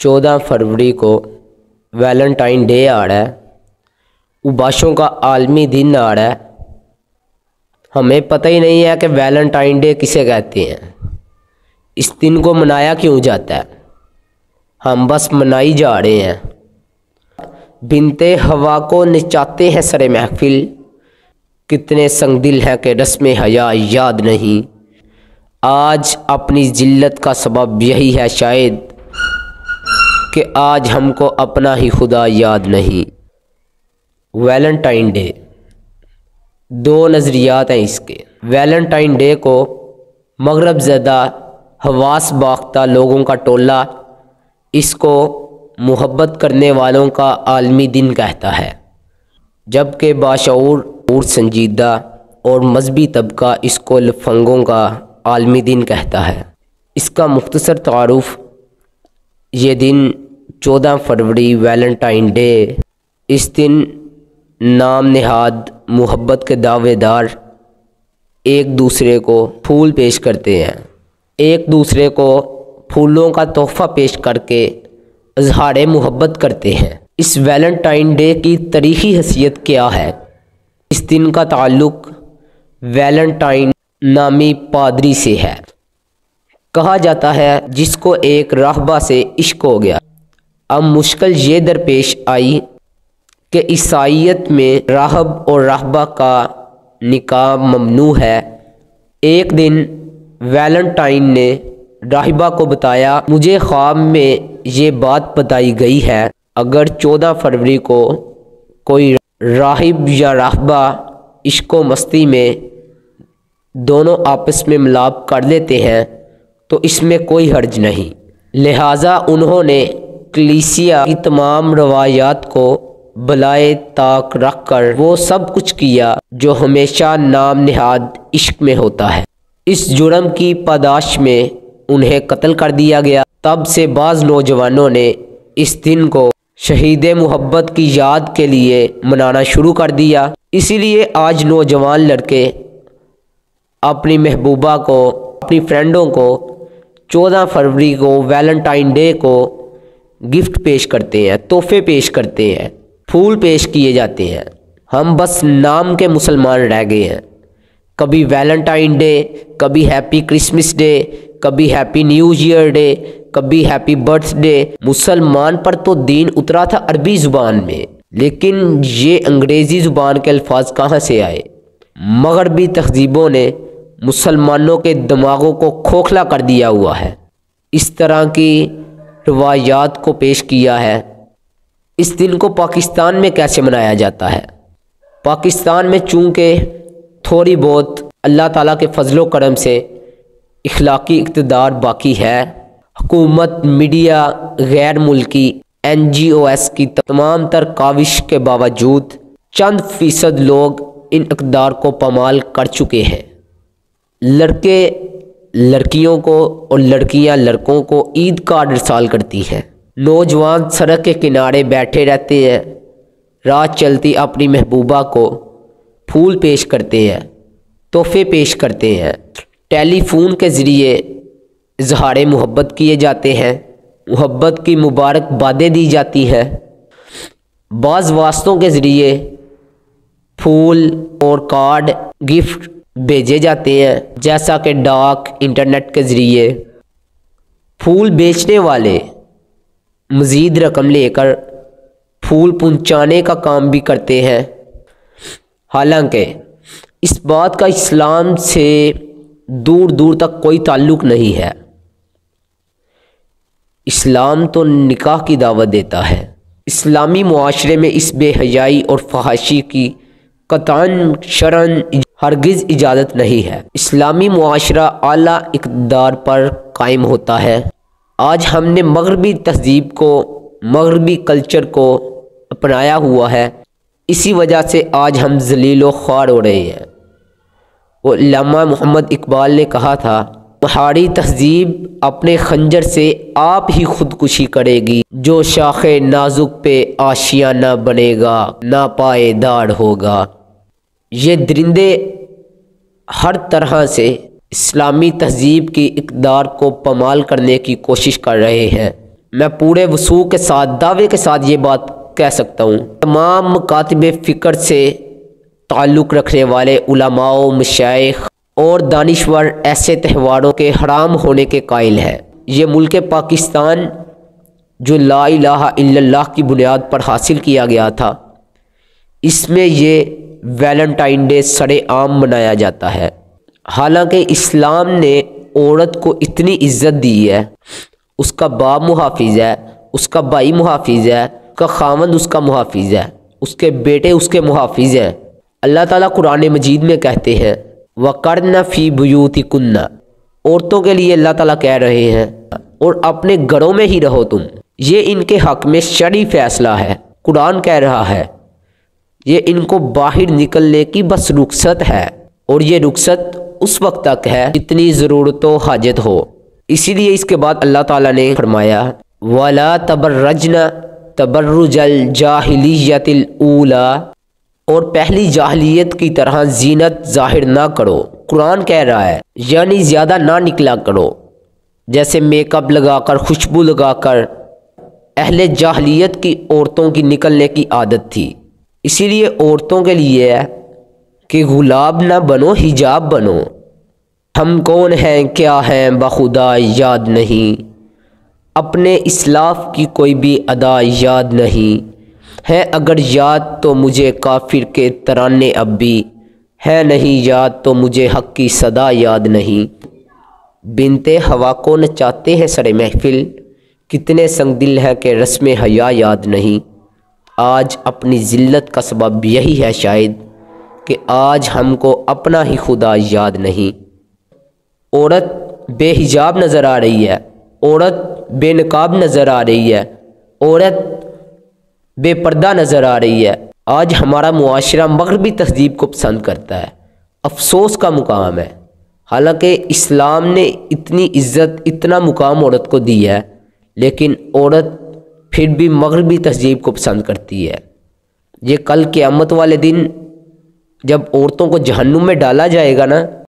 14 फरवरी को Valentine day आ रहा है, उबाशों का आलमी दिन आ रहा है। हमें पता ही नहीं है कि वैलेंटाइन डे किसे कहते हैं, इस दिन को मनाया क्यों जाता है। हम बस मनाई जा रहे हैं। बिनते हवा को नचाते हैं सरे महफिल, कितने संगदिल हैं कि रस्म हया याद नहीं। आज अपनी जिल्लत का सबब यही है शायद कि आज हमको अपना ही खुदा याद नहीं। वैलेंटाइन डे, दो नज़रियात हैं इसके। वैलेंटाइन डे को मगरब ज़दा हवास बाख्ता लोगों का टोला इसको मोहब्बत करने वालों का आलमी दिन कहता है, जबकि बाशऊर और संजीदा और मजहबी तबका इसको लफंगों का आलमी दिन कहता है। इसका मुख्तसर तारुफ, ये दिन 14 फरवरी वैलेंटाइन डे, इस दिन नाम नहाद मोहब्बत के दावेदार एक दूसरे को फूल पेश करते हैं। एक दूसरे को फूलों का तोहफ़ा पेश करके इज़हार मोहब्बत करते हैं। इस वैलेंटाइन डे की तारीख़ी हैसियत क्या है? इस दिन का ताल्लुक़ वैलेंटाइन नामी पादरी से है। कहा जाता है जिसको एक राहबा से इश्क हो गया। अब मुश्किल ये दरपेश आई कि ईसाईयत में राहब और राहबा का निकाह ममनू है। एक दिन वैलेंटाइन ने राहिबा को बताया, मुझे ख्वाब में ये बात बताई गई है, अगर 14 फरवरी को कोई राहिब या राहबा इश्को मस्ती में दोनों आपस में मिलाप कर लेते हैं तो इसमें कोई हर्ज नहीं। लिहाजा उन्होंने कलीसिया की तमाम रवायात को बलाए ताक रख कर वो सब कुछ किया जो हमेशा नाम नहाद इश्क में होता है। इस जुर्म की पादाश में उन्हें कत्ल कर दिया गया। तब से बाज़ नौजवानों ने इस दिन को शहीद मोहब्बत की याद के लिए मनाना शुरू कर दिया। इसीलिए आज नौजवान लड़के अपनी महबूबा को, अपनी फ्रेंडों को 14 फरवरी को वैलेंटाइन डे को गिफ्ट पेश करते हैं, तोहफे पेश करते हैं, फूल पेश किए जाते हैं। हम बस नाम के मुसलमान रह गए हैं। कभी वैलेंटाइन डे, कभी हैप्पी क्रिसमस डे, कभी हैप्पी न्यू ईयर डे, कभी हैप्पी बर्थडे। मुसलमान पर तो दीन उतरा था अरबी ज़ुबान में, लेकिन ये अंग्रेज़ी ज़ुबान के अल्फाज कहाँ से आए? मगरबी तहज़ीबों ने मुसलमानों के दिमागों को खोखला कर दिया हुआ है, इस तरह की रवायात को पेश किया है। इस दिन को पाकिस्तान में कैसे मनाया जाता है? पाकिस्तान में चूँकि थोड़ी बहुत अल्लाह ताला के फजलो करम से इखलाकी इक़्तिदार बाकी है, हुकूमत, मीडिया, गैर मुल्की NGOs की तमाम तर काविश के बावजूद चंद फ़ीसद लोग इन इक़्तिदार को पामाल कर चुके हैं। लड़के लड़कियों को और लड़कियां लड़कों को ईद कार्ड इरसाल करती हैं। नौजवान सड़क के किनारे बैठे रहते हैं, रात चलती अपनी महबूबा को फूल पेश करते हैं, तोहफे पेश करते हैं। टेलीफोन के ज़रिए इज़हार मोहब्बत किए जाते हैं, मोहब्बत की मुबारकबादें दी जाती हैं। बाज़ वास्तों के ज़रिए फूल और कार्ड, गिफ्ट भेजे जाते हैं, जैसा कि डाक, इंटरनेट के ज़रिए। फूल बेचने वाले मज़ीद रकम लेकर फूल पहुंचाने का काम भी करते हैं। हालांकि इस बात का इस्लाम से दूर दूर तक कोई ताल्लुक़ नहीं है। इस्लाम तो निकाह की दावत देता है। इस्लामी मुआशरे में इस बेहयाई और फहाशी की कतअन शरअन हरगिज़ इजाज़त नहीं है। इस्लामी मुआशरा आला इक़्तिदार पर कायम होता है। आज हमने मगरबी तहज़ीब को, मगरबी कल्चर को अपनाया हुआ है, इसी वजह से आज हम ज़लील ख्वार हो रहे हैं। उल्लामा मोहम्मद इकबाल ने कहा था, तुम्हारी तहज़ीब अपने खंजर से आप ही खुदकुशी करेगी, जो शाखे नाजुक पे आशियाना बनेगा ना पायेदार होगा। ये दरिंदे हर तरह से इस्लामी तहज़ीब की इक़्तिदार को पमाल करने की कोशिश कर रहे हैं। میں پورے وثوق کے ساتھ دعوے کے ساتھ یہ بات کہہ سکتا ہوں، تمام مکاتب فکر سے تعلق رکھنے والے علماء، مشائخ اور دانشور ایسے تہواروں کے حرام ہونے کے قائل ہیں۔ یہ ملک پاکستان جو لا الہ الا اللہ کی بنیاد پر حاصل کیا گیا تھا، اس میں یہ ویلنٹائن ڈے سر عام منایا جاتا ہے۔ حالانکہ اسلام نے عورت کو اتنی عزت دی ہے، اس کا باپ محافظ ہے، اس کا بھائی محافظ ہے، اس کا خاوند اس کا محافظ ہے، اس کے بیٹے اس کے محافظ ہیں۔ اللہ تعالیٰ قرآن مجید میں کہتے ہیں وَقَرْنَ فِي بُيُوتِكُنَّ، عورتوں کے لیے اللہ تعالیٰ کہہ رہے ہیں اور اپنے گھروں میں ہی رہو تم۔ یہ ان کے حق میں شرعی فیصلہ ہے۔ قرآن کہہ رہا ہے یہ ان کو باہر نکلنے کی بس رخصت ہے، اور یہ رخصت اس وقت تک ہے جتنی ضرورت و حاجت ہو۔ اسی لیے اس کے بعد اللہ تعالیٰ نے فرمایا وَلَا تَبَرَّجْنَ تَبَرُّجَ الْجَاهِلِيَّةِ الْأُولَى، اور پہلی جاہلیت کی طرح زینت ظاہر نہ کرو۔ قرآن کہہ رہا ہے یعنی زیادہ نہ نکلا کرو، جیسے میک اپ لگا کر، خوشبو لگا کر اہل جاہلیت کی عورتوں کی نکلنے کی عادت تھی۔ اسی لیے عورتوں کے لیے ہے کہ غلام نہ بنو، حجاب بنو۔ ہم کون ہیں کیا ہیں بخدا یاد نہیں، اپنے اسلاف کی کوئی بھی ادا یاد نہیں ہے، اگر یاد تو مجھے کافر کے ترانے اب بھی ہے، نہیں یاد تو مجھے حق کی صدا یاد نہیں۔ بنت ہوا کو نچاتے ہیں سر محفل، کتنے سنگ دل ہیں کہ رسم حیا یاد نہیں۔ آج اپنی ذلت کا سبب یہی ہے شاید کہ آج ہم کو اپنا ہی خدا یاد نہیں۔ عورت بے حجاب نظر آ رہی ہے، عورت بے نقاب نظر آ رہی ہے، عورت بے پردہ نظر آ رہی ہے۔ آج ہمارا معاشرہ مغربی تہذیب کو پسند کرتا ہے، افسوس کا مقام ہے۔ حالانکہ اسلام نے اتنی عزت، اتنا مقام عورت کو دی ہے، لیکن عورت پھر بھی مغربی تہذیب کو پسند کرتی ہے۔ یہ کل قیامت والے دن جب عورتوں کو جہنم میں ڈالا جائے گا نا،